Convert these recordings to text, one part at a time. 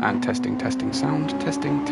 And testing sound, testing.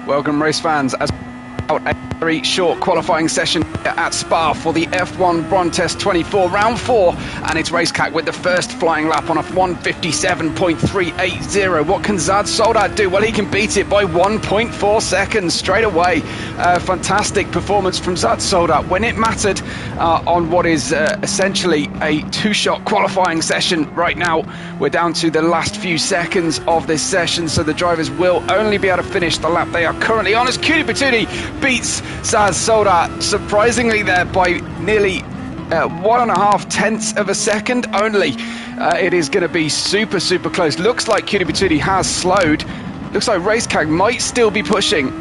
Welcome race fans, as out a very short qualifying session at Spa for the F1 Brontest 24 round 4, and it's Racecack with the first flying lap on a 1:57.380. What can Zad Soldat do? Well, he can beat it by 1.4 seconds straight away. Fantastic performance from Zad Soldat when it mattered on what is essentially a two-shot qualifying session. Right now we're down to the last few seconds of this session, so the drivers will only be able to finish the lap they are currently on, as Cutie Patootie beats Zad Soldat surprisingly there by nearly 1.5 tenths of a second only. It is going to be super close. Looks like Cutie Patootie has slowed. Looks like Racecack might still be pushing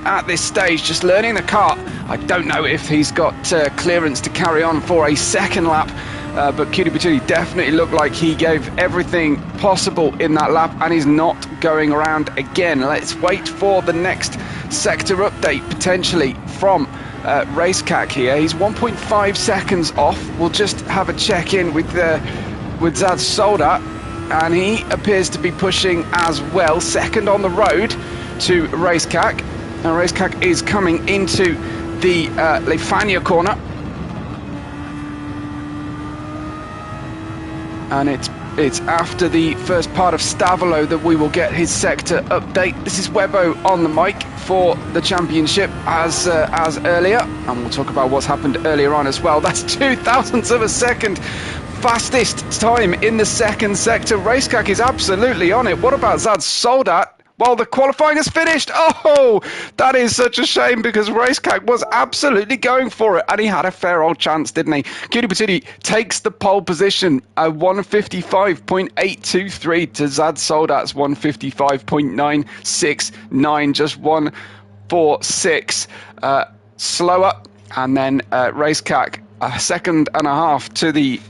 at this stage, just learning the car. I don't know if he's got clearance to carry on for a second lap, but Cutie Patootie definitely looked like he gave everything possible in that lap, and he's not going around again. Let's wait for the next sector update potentially from Racecack here. He's 1.5 seconds off. We'll just have a check-in with Zad Soldat, and he appears to be pushing as well, second on the road to Racecack. And Racecack is coming into the Lefania corner, and it's after the first part of Stavolo that we will get his sector update. This is Webbo on the mic for the championship as earlier, and we'll talk about what's happened earlier on as well. That's 0.02 of a second. Fastest time in the second sector. Racecack is absolutely on it. What about Zad Soldat? Well, the qualifying has finished. Oh, that is such a shame, because Racecack was absolutely going for it, and he had a fair old chance, didn't he? Cutie Patootie takes the pole position at 1:55.823 to Zad Soldat's 1:55.969, just 1:46 slower, and then Racecack a second and a half to the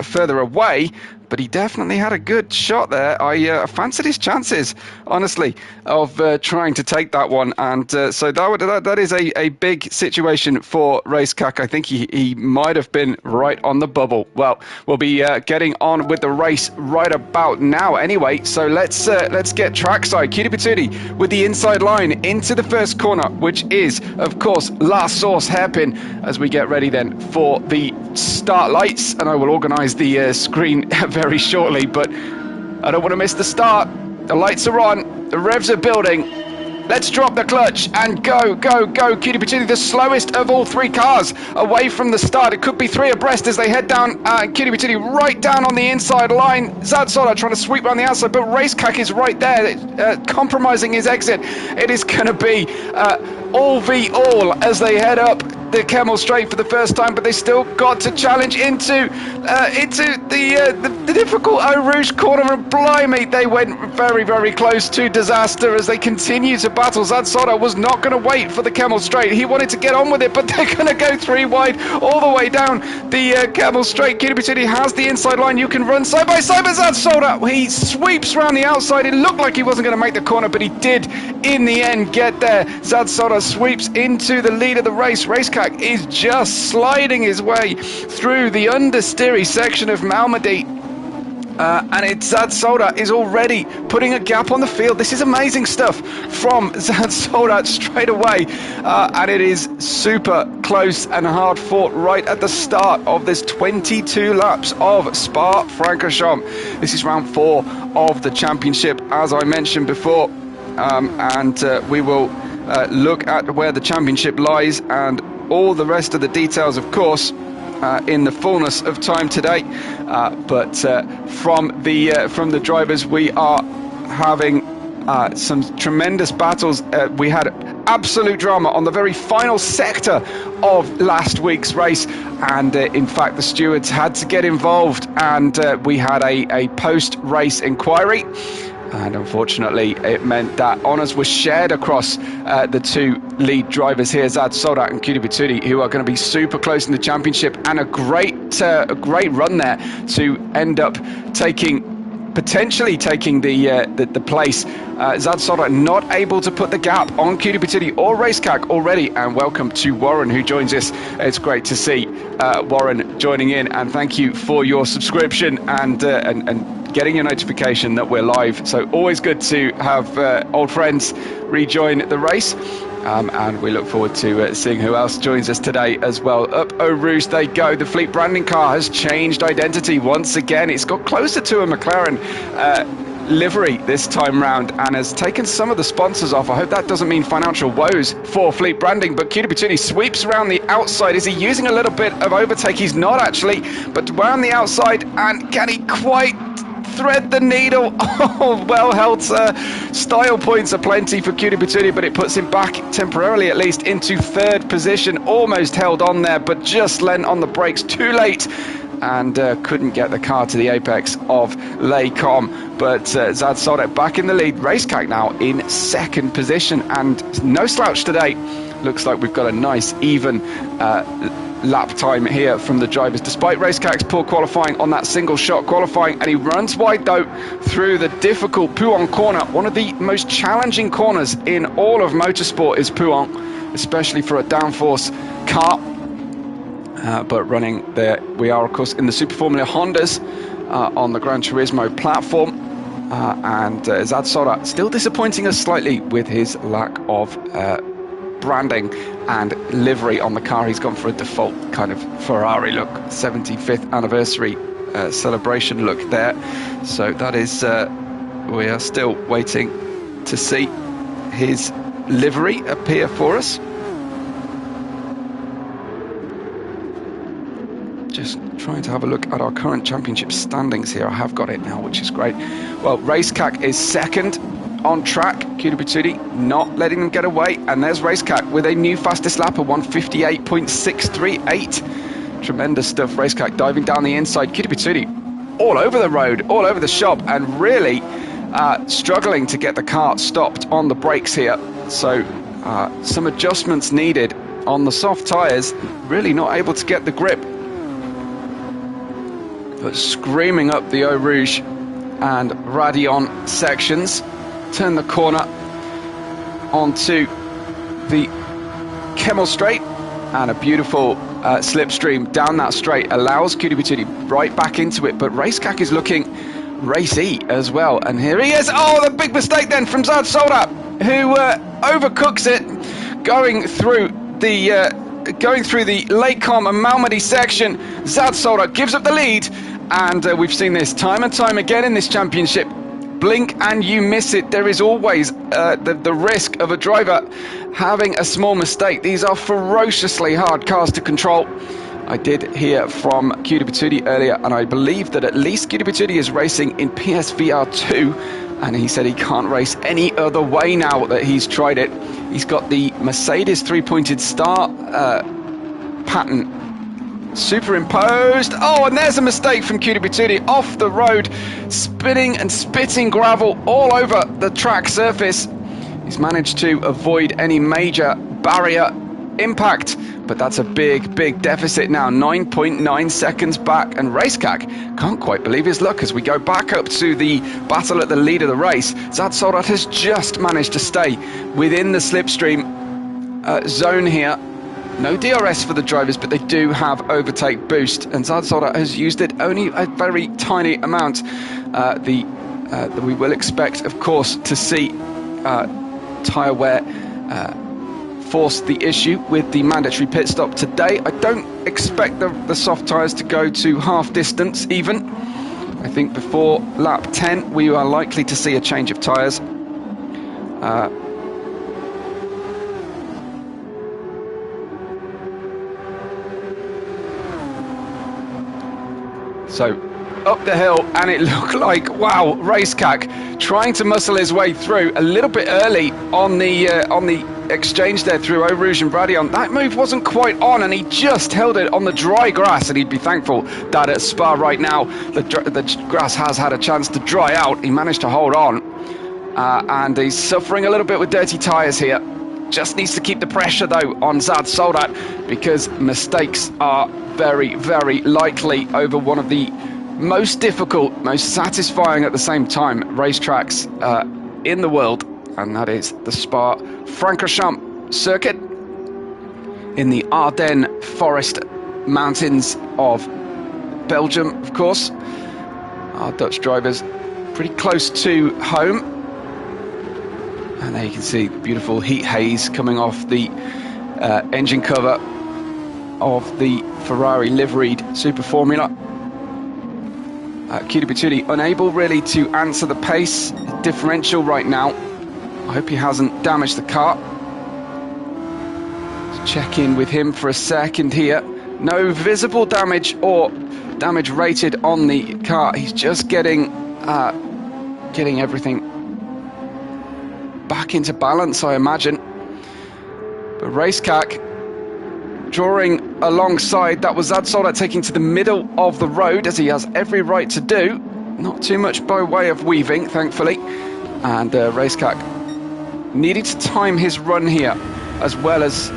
further away. But he definitely had a good shot there. I fancied his chances, honestly, of trying to take that one. And so that is a big situation for Racecack. I think he might have been right on the bubble. Well, we'll be getting on with the race right about now anyway. So let's get trackside. Cutie Patootie with the inside line into the first corner, which is, of course, La Source hairpin, as we get ready then for the start lights. And I will organise the screen very shortly, but I don't want to miss the start. The lights are on, the revs are building. Let's drop the clutch and go. Cutie Patootie, the slowest of all three cars, away from the start. It could be three abreast as they head down. Cutie Patootie right down on the inside line. Zad Soldat trying to sweep around the outside, but Racecack is right there, compromising his exit. It is going to be all v all as they head up the Kemmel Straight for the first time, but they still got to challenge into the difficult Eau Rouge corner, and blimey, they went very close to disaster as they continue to battle. Zad Soldat was not going to wait for the Kemmel Straight. He wanted to get on with it, but they're going to go three wide all the way down the Kemmel Straight. Cutie Patootie has the inside line. You can run side by side, but Zad Soldat, he sweeps around the outside. It looked like he wasn't going to make the corner, but he did in the end get there. Zad Soldat sweeps into the lead of the race. Racecack is just sliding his way through the understeery section of Malmedy. And Zad Soldat is already putting a gap on the field. This is amazing stuff from Zad Soldat straight away. And it is super close and hard fought right at the start of this 22 laps of Spa-Francorchamps. This is round 4 of the championship, as I mentioned before. And we will look at where the championship lies and all the rest of the details, of course, in the fullness of time today, but from the drivers, we are having some tremendous battles. We had absolute drama on the very final sector of last week's race, and in fact the stewards had to get involved, and we had a post-race inquiry. And unfortunately, it meant that honours were shared across the two lead drivers here, Zad Soldat and Kudipitudi, who are going to be super close in the championship, and a great run there to end up potentially taking the place. Zad Soldat not able to put the gap on Kudipitudi or Racecag already. And welcome to Warren, who joins us. It's great to see Warren joining in, and thank you for your subscription and getting your notification that we're live. So always good to have old friends rejoin the race. And we look forward to seeing who else joins us today as well. Up Eau Rouge they go. The Fleet branding car has changed identity once again. It's got closer to a McLaren livery this time round and has taken some of the sponsors off. I hope that doesn't mean financial woes for Fleet branding, but Kudipitudi sweeps around the outside. Is he using a little bit of overtake? He's not actually, but around the outside, and can he quite thread the needle? Oh, well held, sir. Style points are plenty for Kudipitudi, but it puts him back temporarily, at least, into third position. Almost held on there, but just lent on the brakes too late and couldn't get the car to the apex of Les Combes. But Zad Soldat back in the lead. Racecag now in second position, and no slouch today. Looks like we've got a nice even lap time here from the drivers, despite Racecag's poor qualifying on that single shot qualifying. And he runs wide though through the difficult Pouhon corner. One of the most challenging corners in all of motorsport is Pouhon, especially for a downforce car. But running there, we are of course in the Super Formula Hondas on the Gran Turismo platform. And Zad Soldat still disappointing us slightly with his lack of branding and livery on the car. He's gone for a default kind of Ferrari look, 75th anniversary celebration look there. So that is, we are still waiting to see his livery appear for us. Just trying to have a look at our current championship standings here. I have got it now, which is great. Well, Racecag is second on track. Kudipitudi not letting them get away, and there's Racecag with a new fastest lap of 1:58.638. Tremendous stuff. Racecag diving down the inside. Kudipitudi all over the road, all over the shop, and really struggling to get the car stopped on the brakes here. So some adjustments needed on the soft tyres. Really not able to get the grip, but screaming up the Eau Rouge and Radion sections. Turn the corner onto the Kemmel Straight, and a beautiful slipstream down that straight allows Kudipitudi right back into it. But Racecag is looking racy as well, and here he is. Oh, the big mistake then from Zad Soldat, who overcooks it, going through the Les Combes and Malmedy section. Zad Soldat gives up the lead, and we've seen this time and time again in this championship. Blink and you miss it. There is always the risk of a driver having a small mistake. These are ferociously hard cars to control. I did hear from Kudipitudi earlier, and I believe that at least Kudipitudi is racing in PSVR 2, and he said he can't race any other way now that he's tried it. He's got the Mercedes three-pointed star pattern superimposed. Oh, and there's a mistake from Kudipitudi off the road, spinning and spitting gravel all over the track surface. He's managed to avoid any major barrier impact, but that's a big deficit now. 9.9 seconds back, and Racecag can't quite believe his luck as we go back up to the battle at the lead of the race. Zad Soldat has just managed to stay within the slipstream zone here, No DRS for the drivers, but they do have overtake boost, and Zad Soldat has used it only a very tiny amount. We will expect, of course, to see tyre wear force the issue with the mandatory pit stop today. I don't expect the soft tyres to go to half distance even. I think before lap 10 we are likely to see a change of tyres. So up the hill, and it looked like, wow, Racecack trying to muscle his way through a little bit early on the exchange there through Eau Rouge and Bradion. That move wasn't quite on, and he just held it on the dry grass, and he'd be thankful that at Spa right now the grass has had a chance to dry out. He managed to hold on, and he's suffering a little bit with dirty tyres here. Just needs to keep the pressure though on Zad Soldat, because mistakes are very, very likely over one of the most difficult, most satisfying at the same time racetracks in the world, and that is the Spa-Francorchamps circuit in the Ardennes forest mountains of Belgium, of course. Our Dutch drivers pretty close to home. And there you can see the beautiful heat haze coming off the engine cover of the Ferrari liveried Super Formula. Kudipituti unable really to answer the pace differential right now. I hope he hasn't damaged the car. Let's check in with him for a second here. No visible damage or damage rated on the car. He's just getting everything back into balance, I imagine. But Racecack drawing alongside. That was Zad Soldat taking to the middle of the road, as he has every right to do. Not too much by way of weaving, thankfully. And Racecack needing to time his run here as well as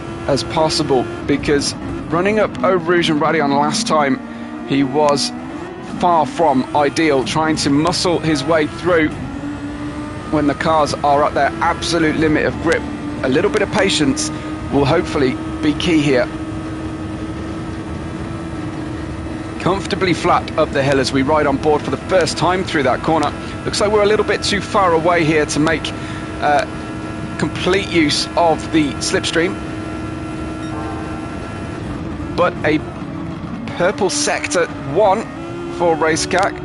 possible, because running up Eau Rouge and Bradion last time, he was far from ideal, trying to muscle his way through when the cars are at their absolute limit of grip. A little bit of patience will hopefully be key here. Comfortably flat up the hill as we ride on board for the first time through that corner. Looks like we're a little bit too far away here to make complete use of the slipstream. But a purple sector 1 for Racecack.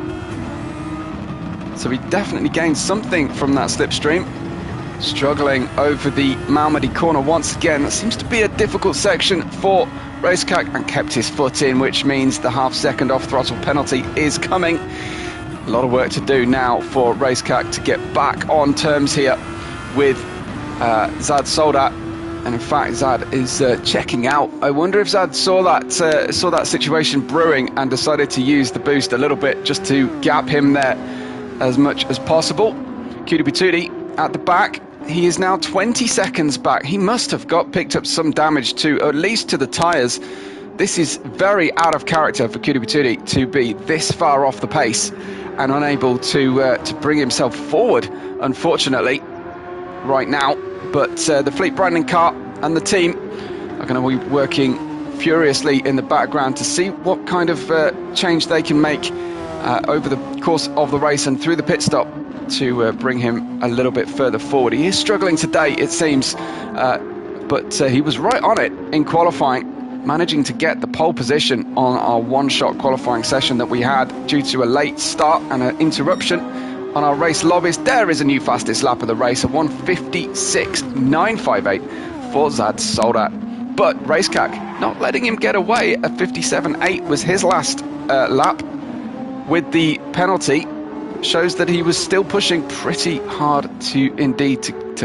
So he definitely gained something from that slipstream. Struggling over the Malmedy corner once again. That seems to be a difficult section for Racecack, and kept his foot in, which means the half-second off-throttle penalty is coming. A lot of work to do now for Racecack to get back on terms here with Zad Soldat. And in fact, Zad is checking out. I wonder if Zad saw that situation brewing and decided to use the boost a little bit just to gap him there as much as possible. Kudipituti at the back. He is now 20 seconds back. He must have picked up some damage at least to the tyres. This is very out of character for Kudipituti to be this far off the pace and unable to bring himself forward, unfortunately, right now. But the Fleet Branding car and the team are going to be working furiously in the background to see what kind of change they can make over the course of the race and through the pit stop to bring him a little bit further forward. He is struggling today, it seems, but he was right on it in qualifying, managing to get the pole position on our one-shot qualifying session that we had due to a late start and an interruption on our race lobbies. There is a new fastest lap of the race, a 1:56.958 for Zad Soldat. But Racecack not letting him get away. A 57.8 was his last lap with the penalty. Shows that he was still pushing pretty hard to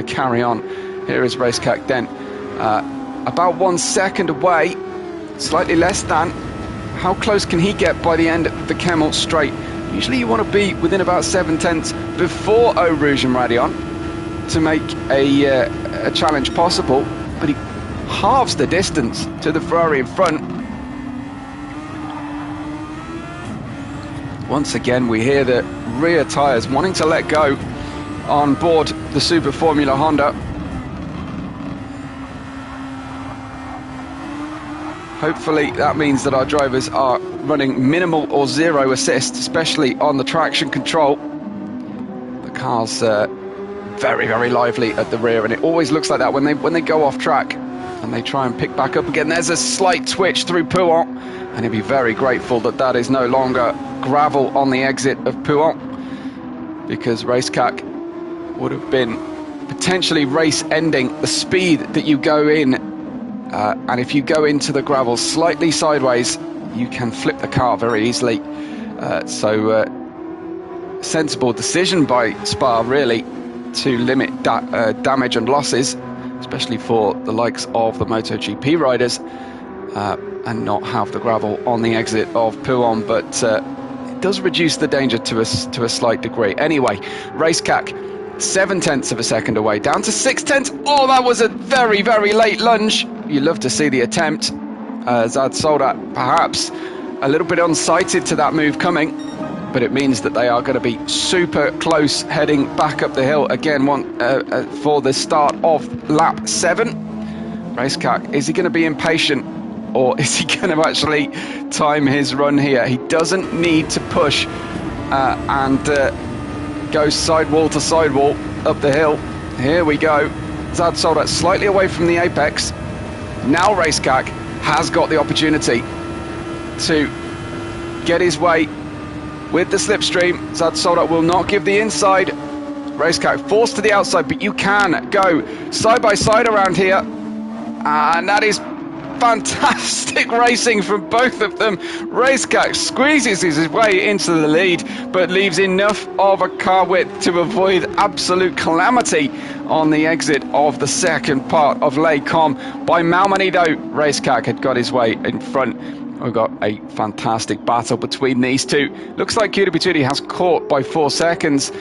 carry on. Here is Racecack then, about 1 second away, slightly less than. How close can he get by the end of the Kemmel straight? Usually you want to be within about 7/10 before Eau Rouge and Bradion to make a challenge possible, but he halves the distance to the Ferrari in front. Once again, we hear the rear tyres wanting to let go on board the Super Formula Honda. Hopefully that means that our drivers are running minimal or zero assist, especially on the traction control. The car's very, very lively at the rear, and it always looks like that when they go off track and they try and pick back up again. There's a slight twitch through Pouhon, and he'll be very grateful that that is no longer gravel on the exit of Pouhon, because Racecack would have been potentially race ending the speed that you go in, and if you go into the gravel slightly sideways, you can flip the car very easily. Sensible decision by Spa, really, to limit damage and losses, especially for the likes of the MotoGP riders, and not have the gravel on the exit of Pouhon, but it does reduce the danger to a slight degree. Anyway, Racecack 0.7 of a second away, down to 0.6. Oh, that was a very, very late lunge. You love to see the attempt. Zad Soldat perhaps a little bit unsighted to that move coming, but it means that they are going to be super close heading back up the hill again for the start of lap 7. Racecack, is he going to be impatient, or is he going to actually time his run here? He doesn't need to push and go sidewall to sidewall up the hill. Here we go. Zad Soldat slightly away from the apex. Now Racecack has got the opportunity to get his way with the slipstream. Zad Soldat will not give the inside. Racecack forced to the outside, but you can go side by side around here, and that is fantastic racing from both of them. Racecack squeezes his way into the lead, but leaves enough of a car width to avoid absolute calamity on the exit of the second part of Les Combes. By Malmedy, though, Racecack had got his way in front. We've got a fantastic battle between these two. Looks like Kudipitudi has caught by 4 seconds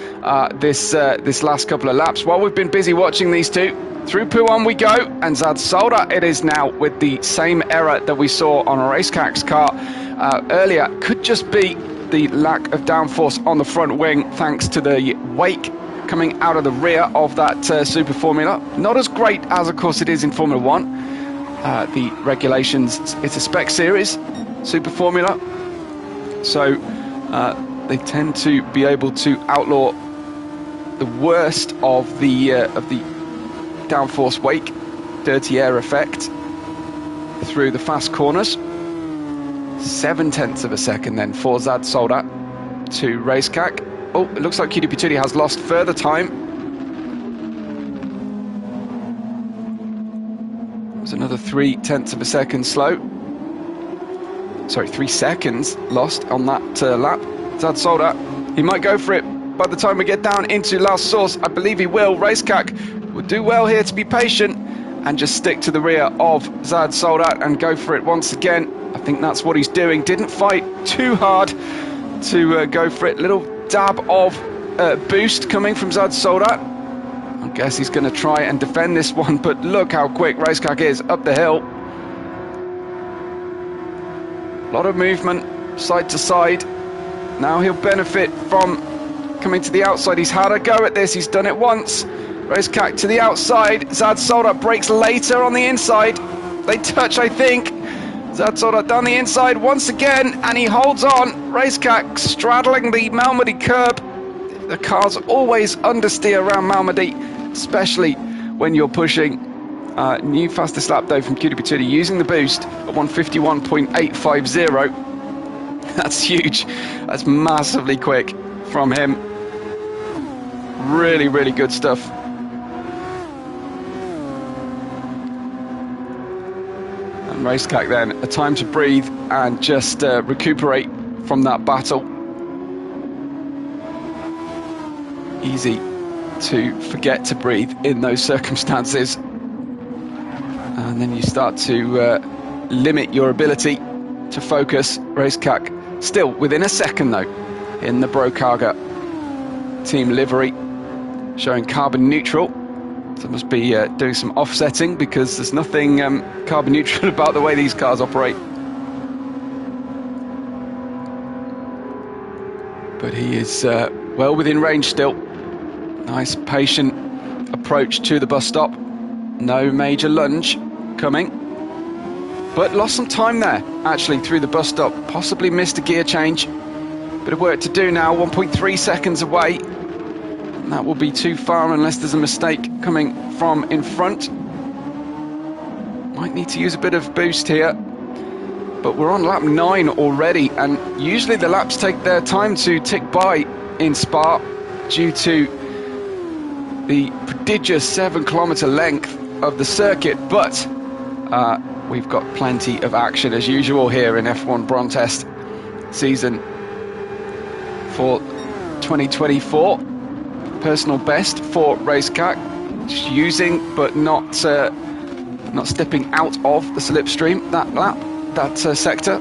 this last couple of laps. While we've been busy watching these two, through Pouhon we go, and Zad Soldat it is now, with the same error that we saw on Racecack's car earlier. Could just be the lack of downforce on the front wing, thanks to the wake coming out of the rear of that Super Formula. Not as great as, of course, it is in Formula 1. The regulations, it's a spec series, Super Formula, so they tend to be able to outlaw the worst of the downforce wake, dirty air effect through the fast corners. 0.7 of a second then for Zad Soldat to Racecack. Oh, it looks like Kudipitudi has lost further time. There's another 0.3 of a second slow. Sorry, 3 seconds lost on that lap. Zad Soldat, he might go for it by the time we get down into La Source. I believe he will. Racecack would do well here to be patient and just stick to the rear of Zad Soldat and go for it once again. I think that's what he's doing. Didn't fight too hard to go for it. Little dab of boost coming from Zad Soldat. I guess he's going to try and defend this one, but look how quick Racecack is up the hill. A lot of movement side to side. Now he'll benefit from coming to the outside. He's had a go at this. He's done it once. Racecack to the outside. Zad Soldat breaks later on the inside. They touch, I think. Zad Soldat down the inside once again, and he holds on. Racecack straddling the Malmedy curb. The car's always understeer around Malmedy, especially when you're pushing. New fastest lap though from Kudipitudi using the boost at 151.850. That's huge. That's massively quick from him. Really, really good stuff. And Racecack then, a time to breathe and just recuperate from that battle. Easy to forget to breathe in those circumstances, and then you start to limit your ability to focus. Racecack still within a second though in the Brokaga team livery, showing carbon neutral. So must be doing some offsetting, because there's nothing carbon neutral about the way these cars operate. But he is well within range still. Nice patient approach to the bus stop. No major lunge coming. but lost some time there, actually, through the bus stop. Possibly missed a gear change. Bit of work to do now, 1.3 seconds away. And that will be too far unless there's a mistake coming from in front. Might need to use a bit of boost here. But we're on lap 9 already, and usually the laps take their time to tick by in Spa due to the prodigious 7-kilometre length of the circuit, but we've got plenty of action as usual here in F1 Brontest season for 2024. Personal best for Racecack, just using but not stepping out of the slipstream that lap, that sector.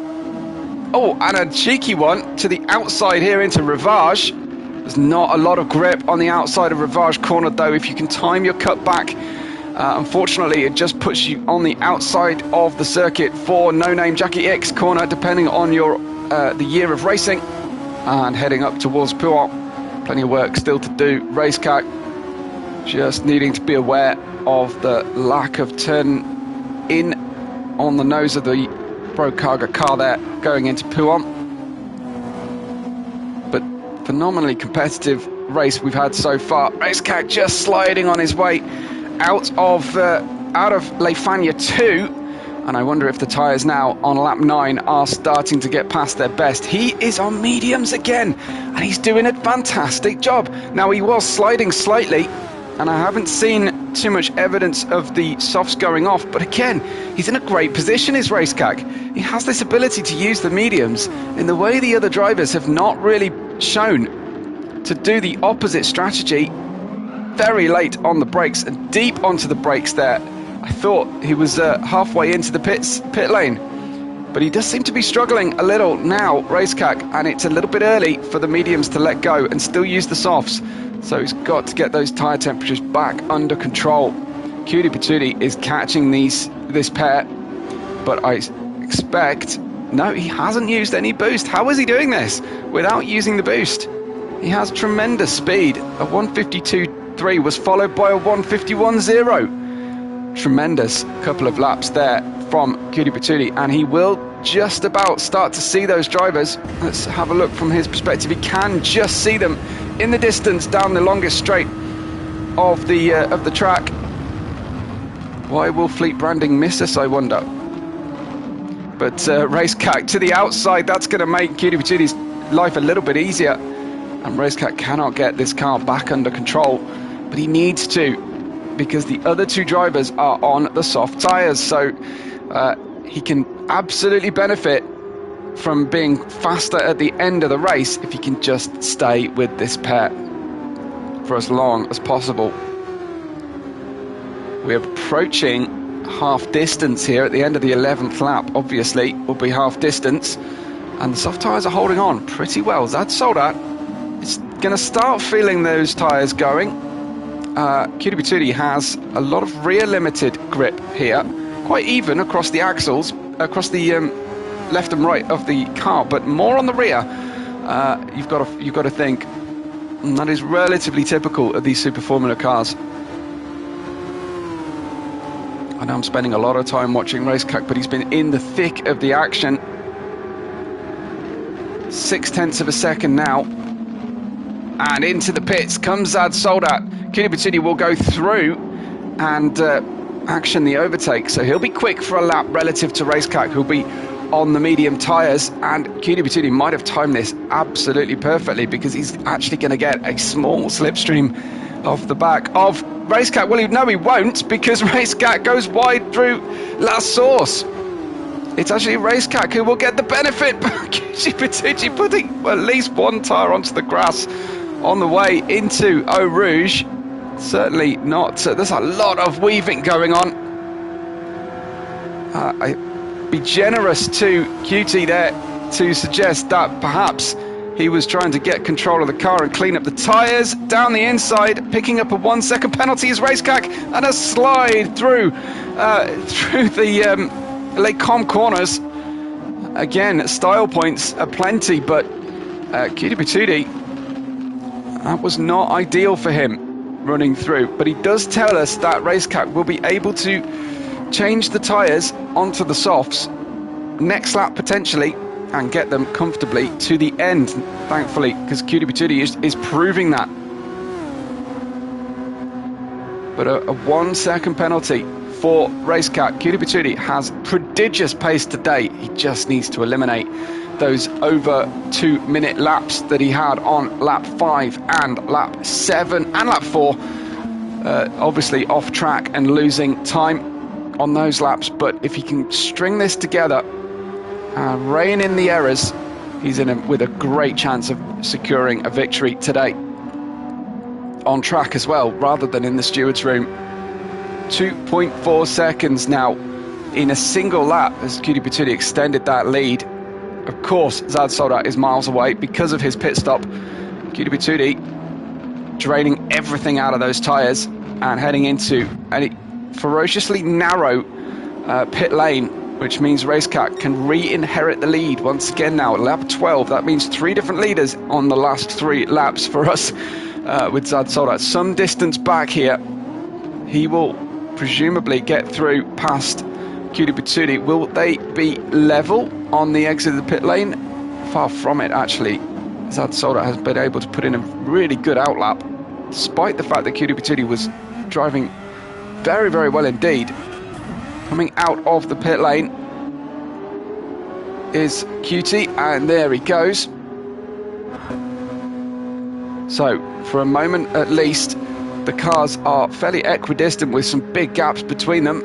Oh, and a cheeky one to the outside here into Rivage. There's not a lot of grip on the outside of Rivage corner though. If you can time your cut back, unfortunately it just puts you on the outside of the circuit for No Name Jackie X corner, depending on your the year of racing, and heading up towards Pouhon. Plenty of work still to do. Racecack just needing to be aware of the lack of turn in on the nose of the Brokaga car there going into Pouhon. But phenomenally competitive race we've had so far. Racecack just sliding on his way out of Le Fagna 2, and I wonder if the tyres now on lap 9 are starting to get past their best. He is on mediums again, and he's doing a fantastic job. Now, he was sliding slightly, and I haven't seen too much evidence of the softs going off, but again, he's in a great position, is Racecack. He has this ability to use the mediums in the way the other drivers have not really shown, to do the opposite strategy very late on the brakes and deep onto the brakes there. I thought he was halfway into the pit lane, but he does seem to be struggling a little now, Racecack, and it's a little bit early for the mediums to let go and still use the softs. So he's got to get those tyre temperatures back under control. Cutie Patootie is catching this pair, but I expect... No, he hasn't used any boost. How is he doing this without using the boost? He has tremendous speed. A 152.3 was followed by a 151.0. Tremendous couple of laps there from Cutie Patootie, and he will just about start to see those drivers. Let's have a look from his perspective. He can just see them in the distance down the longest straight of the track. Why will Fleet Branding miss us, I wonder? But Racecack to the outside, that's going to make Cutie Patootie's life a little bit easier, and Racecack cannot get this car back under control, but he needs to, because the other two drivers are on the soft tyres, so he can absolutely benefit from being faster at the end of the race if he can just stay with this pair for as long as possible. We're approaching half distance here at the end of the 11th lap. Obviously will be half distance, and the soft tyres are holding on pretty well. That's Soldat. It's going to start feeling those tyres going. Cutie Patootie has a lot of rear limited grip here, quite even across the axles, across the left and right of the car, but more on the rear. You've got to think, and that is relatively typical of these Super Formula cars. I know I'm spending a lot of time watching Racecack, but he's been in the thick of the action. 0.6 of a second now, and into the pits comes Zad Soldat. Cutie Patootie will go through and action the overtake, so he'll be quick for a lap relative to Racecack, who'll be on the medium tyres, and Cutie Patootie might have timed this absolutely perfectly, because he's actually going to get a small slipstream off the back of Racecack. Well, no, he won't, because Racecack goes wide through La Source. It's actually Racecack who will get the benefit. Cutie Patootie putting at least one tyre onto the grass on the way into Eau Rouge. Certainly not. There's a lot of weaving going on. I'd be generous to Cutie there to suggest that perhaps he was trying to get control of the car and clean up the tyres. Down the inside, picking up a 1 second penalty is Racecack, and a slide through the Les Com corners. Again, style points are plenty, but Cutie Patootie, that was not ideal for him running through. But he does tell us that Racecack will be able to change the tyres onto the softs next lap potentially and get them comfortably to the end, thankfully, because Cutie Patootie is proving that. But a 1 second penalty for Racecat. Cutie Patootie has prodigious pace today. He just needs to eliminate those over 2 minute laps that he had on lap 5 and lap 7 and lap 4. Obviously off track and losing time on those laps, but if he can string this together and rein in the errors, he's with a great chance of securing a victory today. On track as well, rather than in the steward's room. 2.4 seconds now in a single lap as Cutie Patootie extended that lead. Of course, Zad Soldat is miles away because of his pit stop. Cutie Patootie draining everything out of those tyres and heading into a ferociously narrow pit lane, which means Racecat can re-inherit the lead once again now at lap 12. That means 3 different leaders on the last 3 laps for us with Zad Soldat. Some distance back here. He will presumably get through past Cutie Patootie. Will they be level on the exit of the pit lane? Far from it, actually. Zad Soldat has been able to put in a really good outlap, despite the fact that Cutie Patootie was driving very, very well indeed. Coming out of the pit lane is Cutie, and there he goes. So, for a moment at least, the cars are fairly equidistant with some big gaps between them.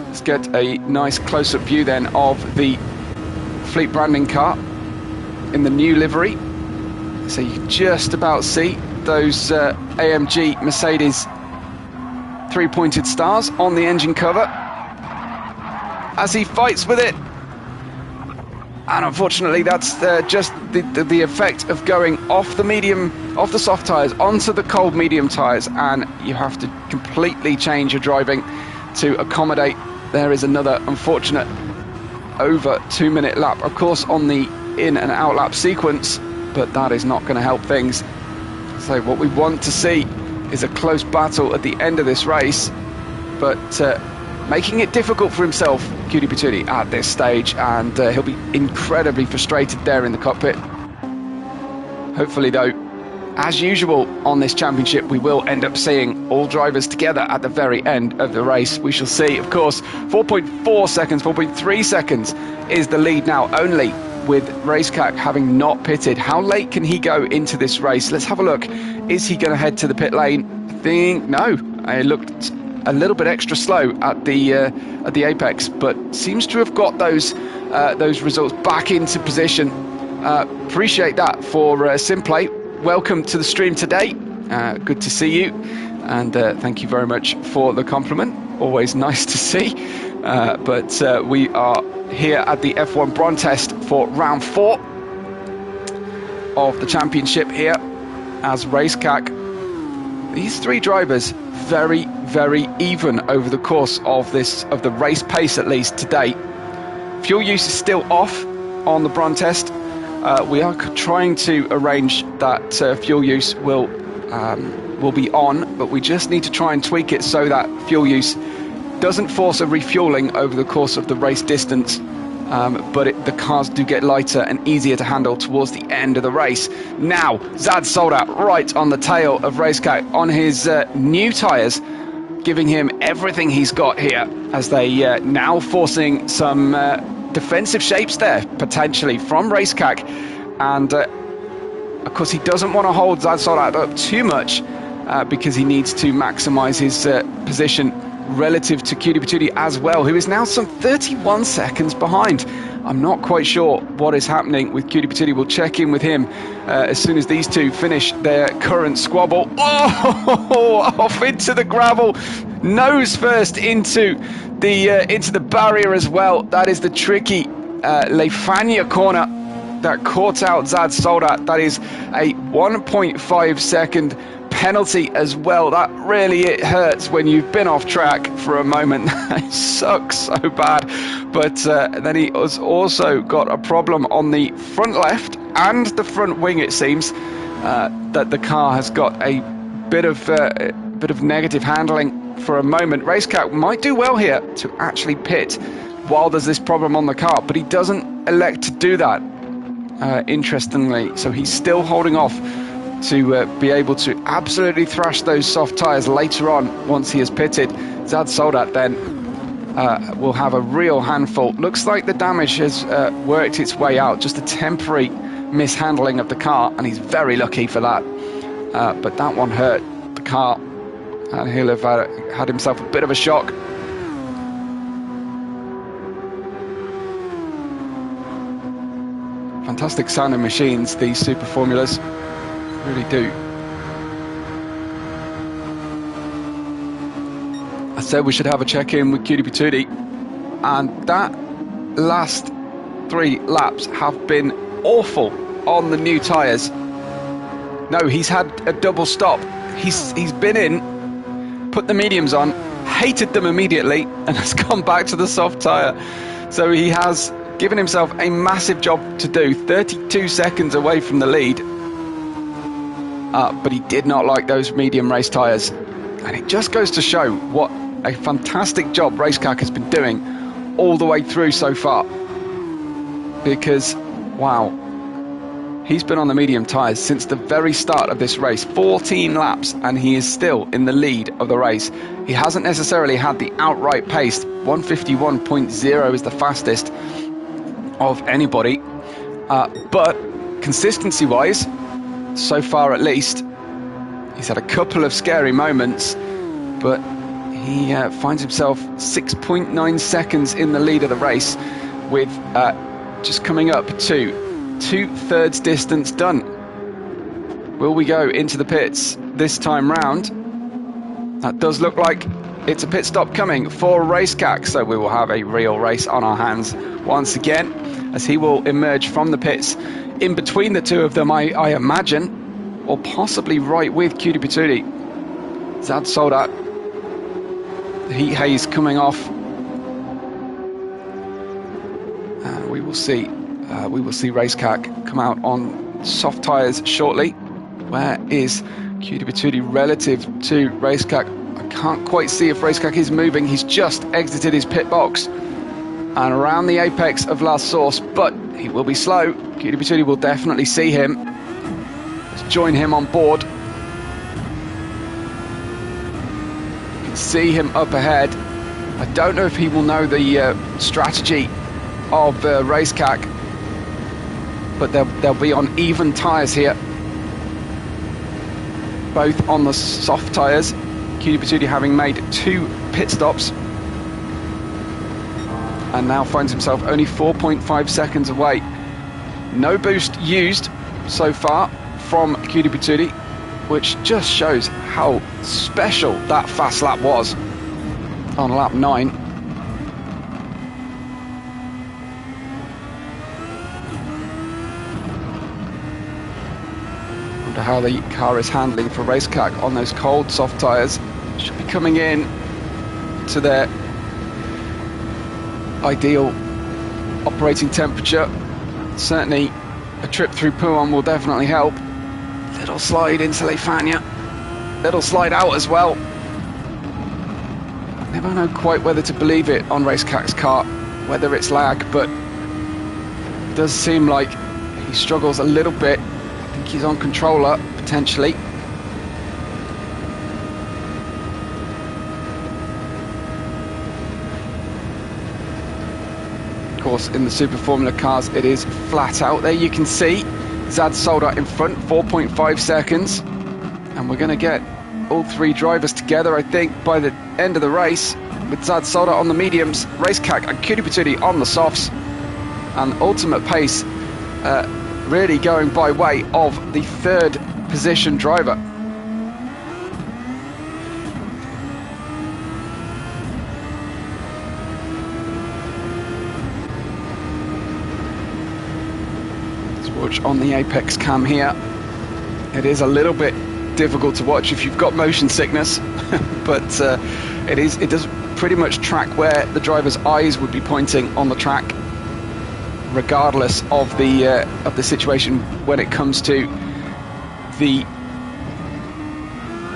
Let's get a nice close-up view then of the Fleet branding car in the new livery. So you can just about see those AMG Mercedes 3-pointed stars on the engine cover as he fights with it. And unfortunately, that's just the effect of going off the soft tyres onto the cold medium tyres, and you have to completely change your driving to accommodate. There is another unfortunate over 2 minute lap, of course, on the in and out lap sequence, but that is not going to help things. So what we want to see is a close battle at the end of this race, but making it difficult for himself, Cutie Patootie, at this stage, and he'll be incredibly frustrated there in the cockpit. Hopefully, though, as usual on this championship, we will end up seeing all drivers together at the very end of the race. We shall see. Of course, 4.4 seconds, 4.3 seconds is the lead now, only with Racecat having not pitted. How late can he go into this race? Let's have a look. Is he going to head to the pit lane? I think no. It looked a little bit extra slow at the apex, but seems to have got those results back into position. Appreciate that for Simplay. Welcome to the stream today. Good to see you, and thank you very much for the compliment. Always nice to see. But we are here at the F1 Brontest for round 4 of the championship here as Racecat. These 3 drivers very, very even over the course of the race pace, at least today. Fuel use is still off on the Brontest. We are trying to arrange that fuel use will be on, but we just need to try and tweak it so that fuel use doesn't force a refueling over the course of the race distance, but the cars do get lighter and easier to handle towards the end of the race. Now, Zad Soldat right on the tail of Racecat on his new tyres, giving him everything he's got here, as they now forcing some defensive shapes there, potentially, from Racecat. And, of course, he doesn't want to hold Zad Soldat up too much because he needs to maximise his position relative to Cutie Patootie as well, who is now some 31 seconds behind. I'm not quite sure what is happening with Cutie Patootie. We'll check in with him as soon as these two finish their current squabble. Oh, off into the gravel, nose first into the barrier as well. That is the tricky Lefania corner that caught out Zad Soldat. That is a 1.5 second penalty as well. That really, it hurts when you've been off track for a moment. It sucks so bad. But then he has also got a problem on the front left and the front wing, it seems, that the car has got a bit of negative handling for a moment. Racecat might do well here to actually pit while there's this problem on the car, but he doesn't elect to do that, interestingly. So he's still holding off to be able to absolutely thrash those soft tyres later on once he has pitted. Zad Soldat then will have a real handful. Looks like the damage has worked its way out, just a temporary mishandling of the car, and he's very lucky for that. But that one hurt the car, and he'll have had himself a bit of a shock. Fantastic sounding machines, these super formulas, really do. I said we should have a check-in with Cutie Patootie, and that last 3 laps have been awful on the new tyres. No, he's had a double stop. He's been in, put the mediums on, hated them immediately, and has gone back to the soft tyre. So he has given himself a massive job to do, 32 seconds away from the lead. But he did not like those medium race tyres. And it just goes to show what a fantastic job Racecack has been doing all the way through so far. Because, wow, he's been on the medium tyres since the very start of this race, 14 laps, and he is still in the lead of the race. He hasn't necessarily had the outright pace. 151.0 is the fastest of anybody, but consistency-wise, so far at least, he's had a couple of scary moments, but he finds himself 6.9 seconds in the lead of the race, with just coming up to 2/3 distance done. Will we go into the pits this time round? That does look like it's a pit stop coming for Racecack, so we will have a real race on our hands once again, as he will emerge from the pits in between the two of them, I imagine, or possibly right with Cutie Patootie. Zad Soldat, the heat haze coming off. We will see Racecack come out on soft tyres shortly. Where is Cutie Patootie relative to Racecack? I can't quite see if Racecack is moving. He's just exited his pit box and around the apex of La Source, but he will be slow. Cutie Patootie will definitely see him. Let's join him on board. You can see him up ahead. I don't know if he will know the strategy of Racecack, but they'll be on even tyres here, both on the soft tyres. Cutie Patootie having made 2 pit stops and now finds himself only 4.5 seconds away. No boost used so far from Cutie Patootie, which just shows how special that fast lap was on lap 9. Wonder how the car is handling for Racecack on those cold soft tyres. Should be coming in to their ideal operating temperature. Certainly a trip through Pouhon will definitely help. Little slide into Le Fagna, little slide out as well. Never know quite whether to believe it on Racecack's car, whether it's lag, but it does seem like he struggles a little bit. I think he's on controller potentially. Of course, in the Super Formula cars, it is flat out. There you can see Zad Soldat in front, 4.5 seconds. And we're going to get all 3 drivers together, I think, by the end of the race, with Zad Soldat on the mediums, Racecack and Cutie Patootie on the softs. And ultimate pace really going by way of the 3rd position driver. Watch on the apex cam here. It is a little bit difficult to watch if you've got motion sickness, but it does pretty much track where the driver's eyes would be pointing on the track, regardless of the situation when it comes to the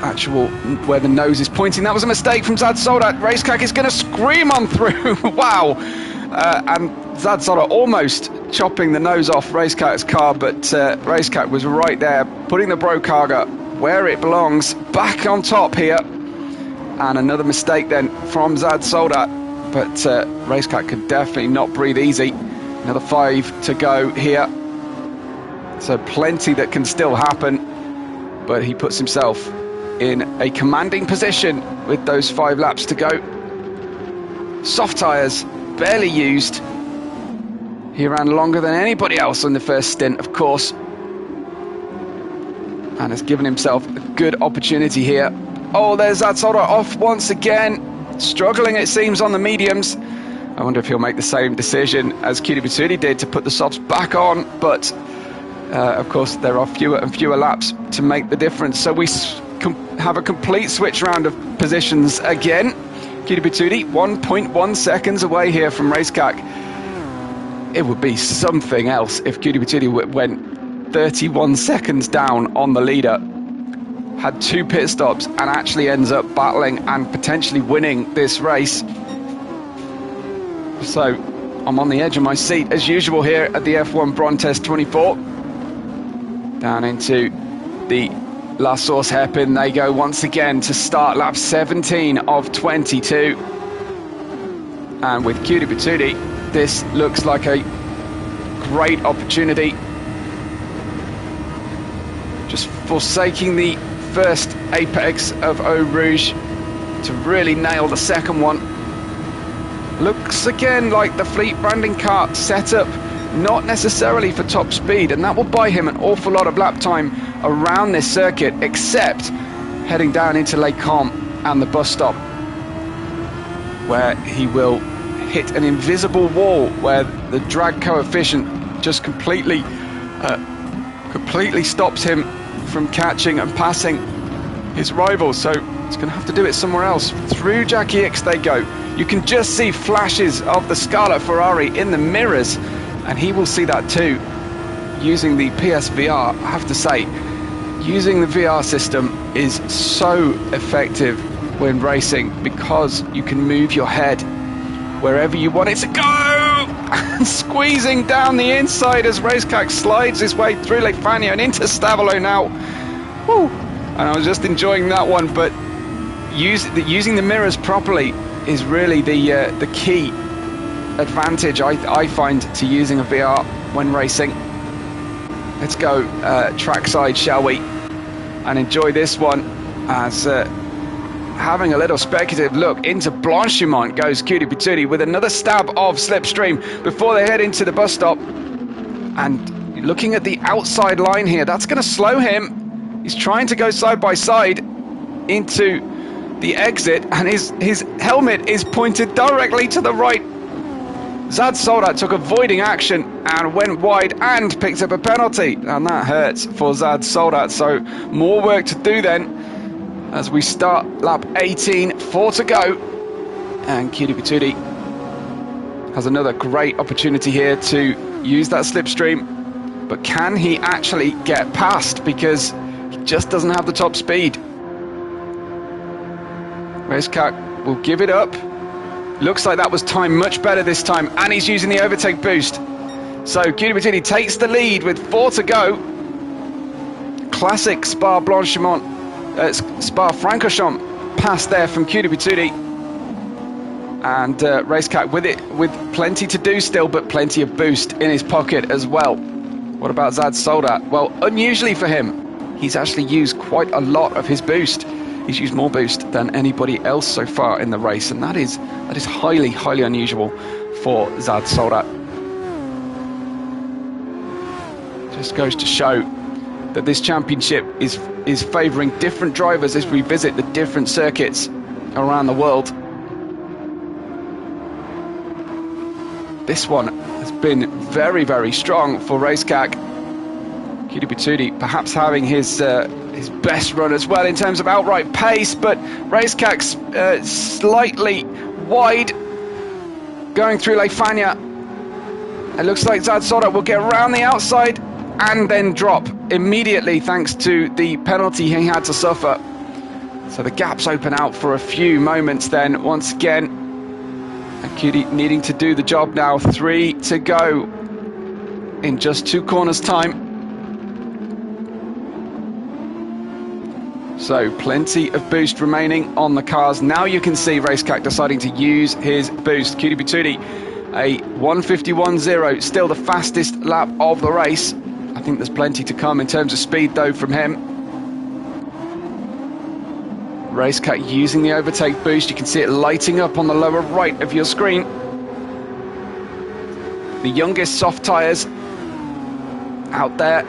actual where the nose is pointing. That was a mistake from Zad Soldat. Racecrack is going to scream on through. Wow. And Zad Soldat almost chopping the nose off Racecrack's car, but Racecrack was right there, putting the Brokarga where it belongs, back on top here. And another mistake then from Zad Soldat, but Racecrack could definitely not breathe easy. Another 5 to go here, so plenty that can still happen, but he puts himself in a commanding position with those 5 laps to go. Soft tyres, barely used. He ran longer than anybody else on the first stint, of course, and has given himself a good opportunity here. Oh, there's Zad Soldat off once again, struggling it seems on the mediums. I wonder if he'll make the same decision as Cutie Patootie did to put the softs back on, but of course there are fewer and fewer laps to make the difference. So we have a complete switch round of positions again. Cutie Patootie 1.1 seconds away here from Racecrack. It would be something else if Cutie Patootie went 31 seconds down on the leader, had 2 pit stops, and actually ends up battling and potentially winning this race. So I'm on the edge of my seat as usual here at the F1 Brontest 24. Down into the La Source hairpin they go once again to start lap 17 of 22. And with Cutie Patootie, this looks like a great opportunity. Just forsaking the first apex of Eau Rouge to really nail the second one. Looks again like the Fleet branding car set up not necessarily for top speed, and that will buy him an awful lot of lap time around this circuit, except heading down into Les Combes and the bus stop, where he will hit an invisible wall where the drag coefficient just completely stops him from catching and passing his rivals. So he's going to have to do it somewhere else. Through Jackie X they go. You can just see flashes of the Scarlet Ferrari in the mirrors, and he will see that too using the PSVR. I have to say, using the VR system is so effective when racing, because you can move your head wherever you want it to go. Squeezing down the inside as Racecrack slides his way through Le Fagno and into Stavelot now. Woo. And I was just enjoying that one, but using the mirrors properly is really the key advantage I find to using a VR when racing. Let's go trackside, shall we, and enjoy this one as having a little speculative look into Blanchimont goes Cutie Patootie with another stab of slipstream before they head into the bus stop. And looking at the outside line here, that's going to slow him. He's trying to go side by side into the exit, and his helmet is pointed directly to the right. Zad Soldat took avoiding action and went wide and picked up a penalty, and that hurts for Zad Soldat. So more work to do then as we start lap 18, 4 to go, and Cutie Patootie has another great opportunity here to use that slipstream, but can he actually get past, because he just doesn't have the top speed. Racecrack will give it up. Looks like that was timed much better this time, and he's using the overtake boost. So Cutie Patootie takes the lead with 4 to go. Classic Spa-Francorchamps pass there from Cutie Patootie. And Racecrack with plenty to do still, but plenty of boost in his pocket as well. What about Zad Soldat? Well, unusually for him, he's actually used quite a lot of his boost. He's used more boost than anybody else so far in the race, and that is highly, highly unusual for Zad Soldat. Just goes to show that this championship is favouring different drivers as we visit the different circuits around the world. This one has been very, very strong for Racecrack. Cutie Patootie perhaps having his best run as well in terms of outright pace, but Racecrack's slightly wide going through Le Fagno. It looks like Zad Soldat will get around the outside and then drop immediately thanks to the penalty he had to suffer. So the gaps open out for a few moments then, once again. And Cutie needing to do the job now. 3 to go in just 2 corners time. So plenty of boost remaining on the cars. Now you can see Racecack deciding to use his boost. Cutie Patootie, a 1:51.0, still the fastest lap of the race. I think there's plenty to come in terms of speed though from him. Racecack using the overtake boost. You can see it lighting up on the lower right of your screen. The youngest soft tyres out there.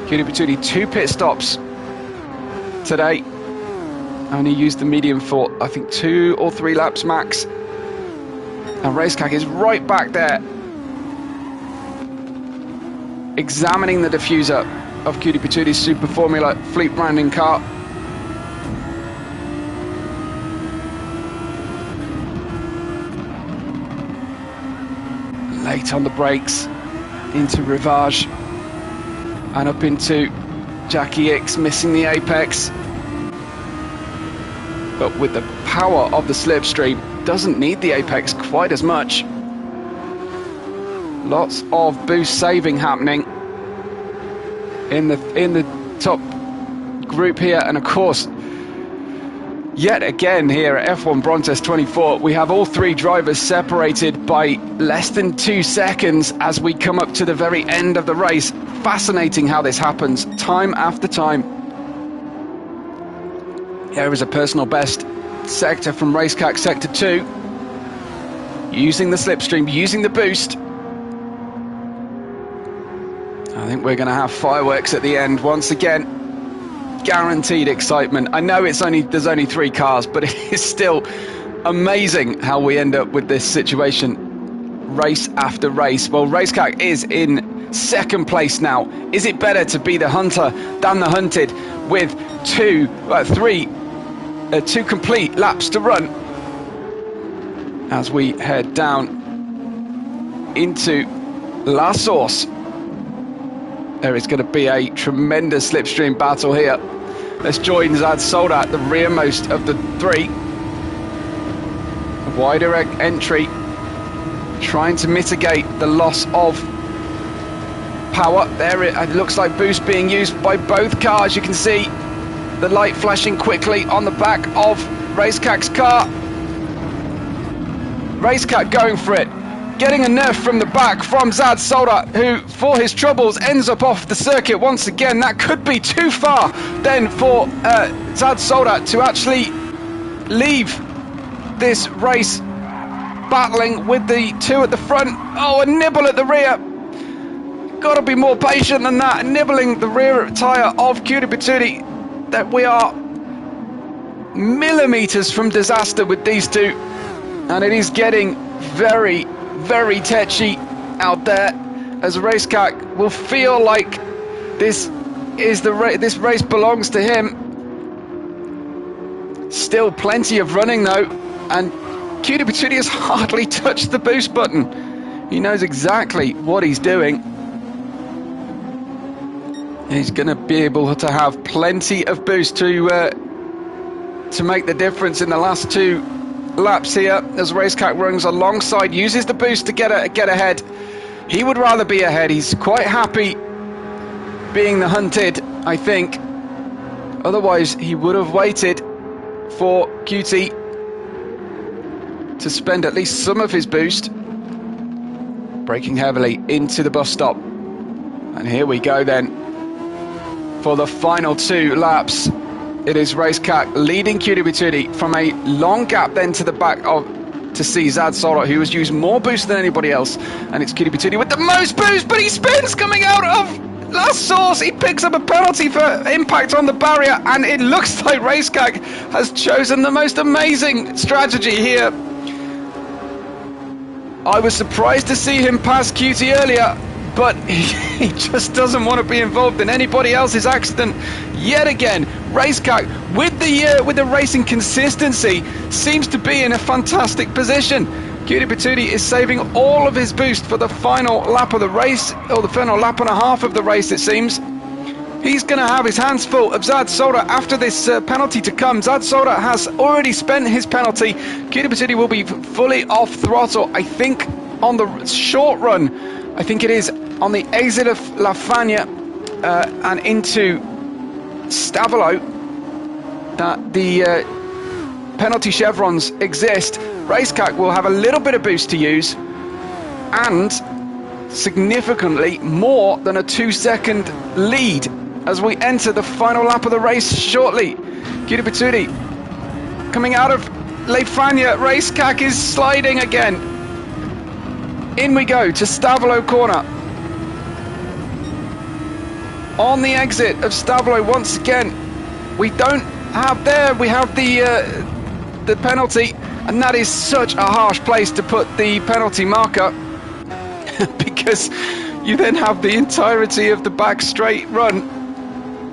Cutie Patootie, 2 pit stops today. Only used the medium for, I think, 2 or 3 laps max. And Racecack is right back there, examining the diffuser of Cutie Patootie's Super Formula fleet branding car. Late on the brakes, into Rivage, and up into Jackie X, missing the apex. But with the power of the slipstream, doesn't need the apex quite as much. Lots of boost saving happening in the top group here, and of course, yet again here at F1 Brontest 24, we have all 3 drivers separated by less than 2 seconds as we come up to the very end of the race. Fascinating how this happens time after time. Here is a personal best sector from Racecack, sector 2. Using the slipstream, using the boost. I think we're going to have fireworks at the end once again. Guaranteed excitement. I know there's only 3 cars, but it is still amazing how we end up with this situation race after race. Well, Racecack is in 2nd place now. Is it better to be the hunter than the hunted with 2 complete laps to run as we head down into La Source? There is going to be a tremendous slipstream battle here. Let's join Zad Soldat, the rearmost of the 3. A wider entry, trying to mitigate the loss of power. There it looks like boost being used by both cars. You can see the light flashing quickly on the back of Racecack's car. Racecack going for it. Getting a nerf from the back from Zad Soldat, who, for his troubles, ends up off the circuit once again. That could be too far then for Zad Soldat to actually leave this race battling with the 2 at the front. Oh, a nibble at the rear. Got to be more patient than that. Nibbling the rear tyre of Cutie Patootie. That we are millimeters from disaster with these 2. And it is getting very, very tetchy out there, as Racecack will feel like this race belongs to him. Still plenty of running though, and Cutie Patootie has hardly touched the boost button. He knows exactly what he's doing. He's going to be able to have plenty of boost to make the difference in the last 2 laps here, as Racecack runs alongside, uses the boost to get ahead. He would rather be ahead. He's quite happy being the hunted, I think. Otherwise, he would have waited for Cutie to spend at least some of his boost. Braking heavily into the bus stop. And here we go then for the final 2 laps. It is Racecack leading Cutie Patootie from a long gap then to the back of to see Zad Soldat, who has used more boost than anybody else. And it's Cutie Patootie with the most boost, but he spins coming out of La Source. He picks up a penalty for impact on the barrier, and it looks like Racecack has chosen the most amazing strategy here. I was surprised to see him pass Cutie earlier, but he just doesn't want to be involved in anybody else's accident yet again. Racecack, with the racing consistency, seems to be in a fantastic position. Cutie Patootie is saving all of his boost for the final lap of the race, or the final lap and a half of the race, it seems. He's going to have his hands full of Zad Soldat after this penalty to come. Zad Soldat has already spent his penalty. Kiribati will be fully off throttle, I think, on the short run. I think it is on the exit of La Fagna and into Stavolo that the penalty chevrons exist. Racecack will have a little bit of boost to use, and significantly more than a 2-second lead as we enter the final lap of the race shortly. Kiribati coming out of La Fagna. Racecack is sliding again. In we go to Stavolo corner. On the exit of Stavolo once again. We don't have there. We have the penalty, and that is such a harsh place to put the penalty marker because you then have the entirety of the back straight run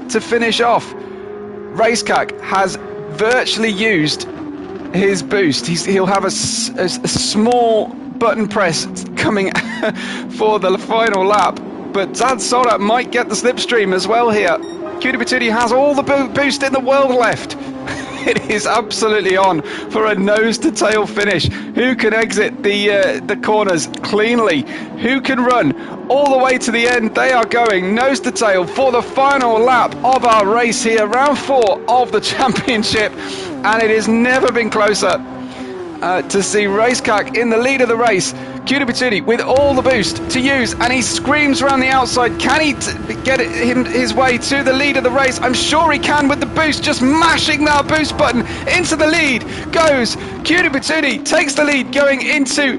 to finish off. Racecack has virtually used his boost. He'll have a small button press coming for the final lap, but Zad Soldat might get the slipstream as well here. Kiribati has all the boost in the world left. It is absolutely on for a nose-to-tail finish. Who can exit the corners cleanly? Who can run all the way to the end? They are going nose-to-tail for the final lap of our race here, round 4 of the championship, and it has never been closer to see Racecack in the lead of the race. Kiribati with all the boost to use, and he screams around the outside. Can he get his way to the lead of the race? I'm sure he can with the boost, just mashing that boost button into the lead. Goes Kiribati, takes the lead going into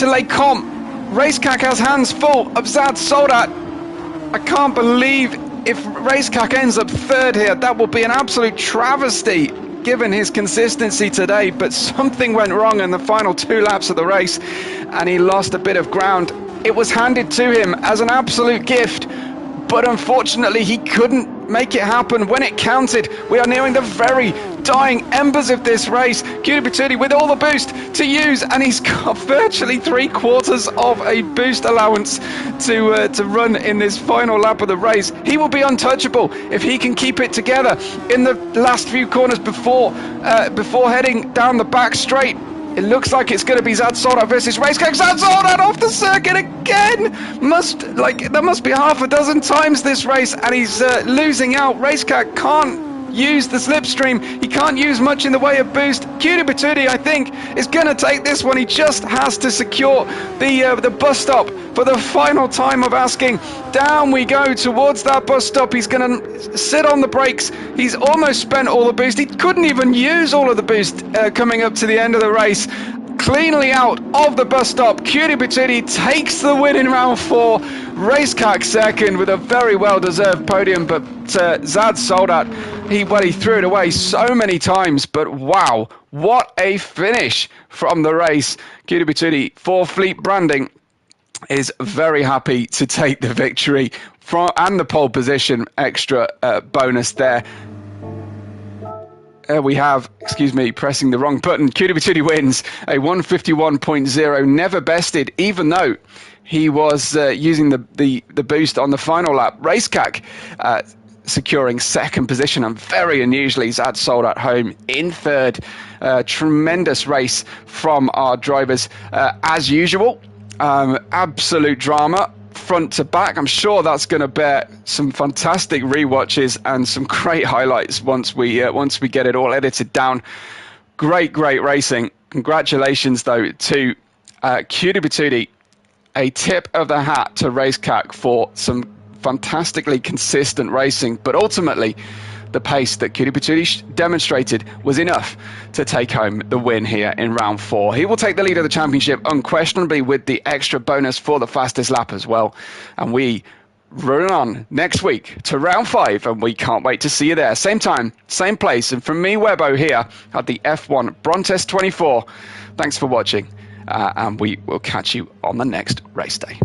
Les Comps. Racecack has hands full of Zad Soldat. I can't believe if Racecack ends up third here. That will be an absolute travesty given his consistency today, but something went wrong in the final 2 laps of the race and he lost a bit of ground. It was handed to him as an absolute gift, but unfortunately he couldn't make it happen when it counted. We are nearing the very dying embers of this race. Kiribati with all the boost to use, and he's got virtually 3/4 of a boost allowance to run in this final lap of the race. He will be untouchable if he can keep it together in the last few corners before heading down the back straight. It looks like it's going to be Zad Soldat versus Racecack. Zad Soldat off the circuit again! There must be half a dozen times this race, and he's losing out. Racecack can't use the slipstream. He can't use much in the way of boost. Kiribati, I think, is going to take this one. He just has to secure the bus stop for the final time of asking. Down we go towards that bus stop. He's going to sit on the brakes. He's almost spent all the boost. He couldn't even use all of the boost coming up to the end of the race. Cleanly out of the bus stop. Kiribati takes the win in round 4. Racecack second with a very well-deserved podium, but Zad Soldat, he threw it away so many times, but wow, what a finish from the race. Kiribati for Fleet Branding is very happy to take the victory and the pole position extra bonus there. We have, pressing the wrong button. Kiribati wins a 151.0, never bested, even though he was using the boost on the final lap. Racecack securing second position, and very unusually Zad Soldat home in third. Tremendous race from our drivers as usual. Absolute drama front to back. I'm sure that's going to bear some fantastic rewatches and some great highlights once we get it all edited down. Great racing. Congratulations though to Kiribati. A tip of the hat to Racecack for some fantastically consistent racing, but ultimately the pace that Kiribati demonstrated was enough to take home the win here in round 4. He will take the lead of the championship unquestionably with the extra bonus for the fastest lap as well. And we run on next week to round 5, and we can't wait to see you there. Same time, same place. And from me, Webbo, here at the F1 Brontest 24, thanks for watching, and we will catch you on the next race day.